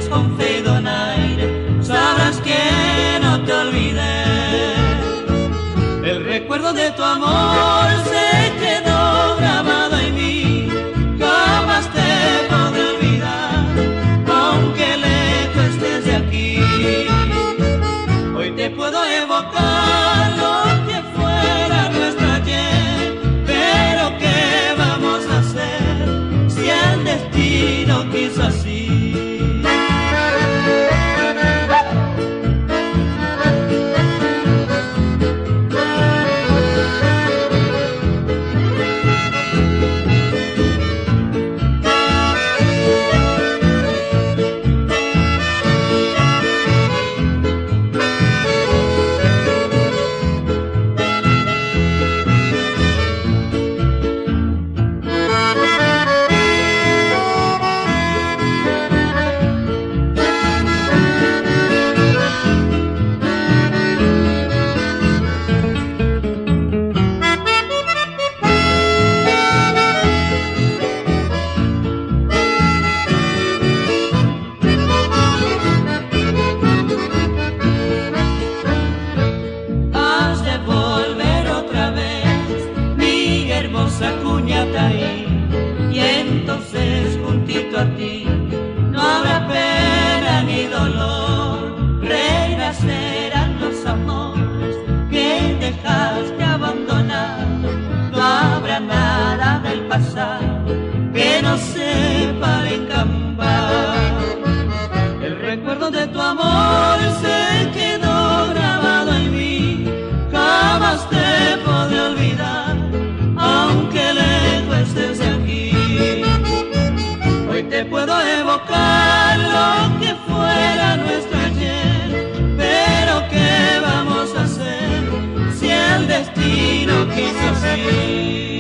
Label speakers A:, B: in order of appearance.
A: besos con fe y donaire, sabrás que no te olvidé. El recuerdo de tu amor se quedó grabado en mí, jamás te podré olvidar, aunque lejos estés de aquí. Hoy te puedo evocar lo que fuera nuestro ayer, pero ¿qué vamos a hacer si el destino quiso así? Y entonces juntito a ti no habrá pena ni dolor, reinas serán los amores que dejaste abandonados, no habrá nada del pasado que nos separe en cambar. El recuerdo de tu amor se quedó grabado en mí, jamás te podré olvidar, aunque lejos estés de aquí. Hoy te puedo evocar lo que fuera nuestro ayer, pero ¿qué vamos a hacer si el destino quiso así?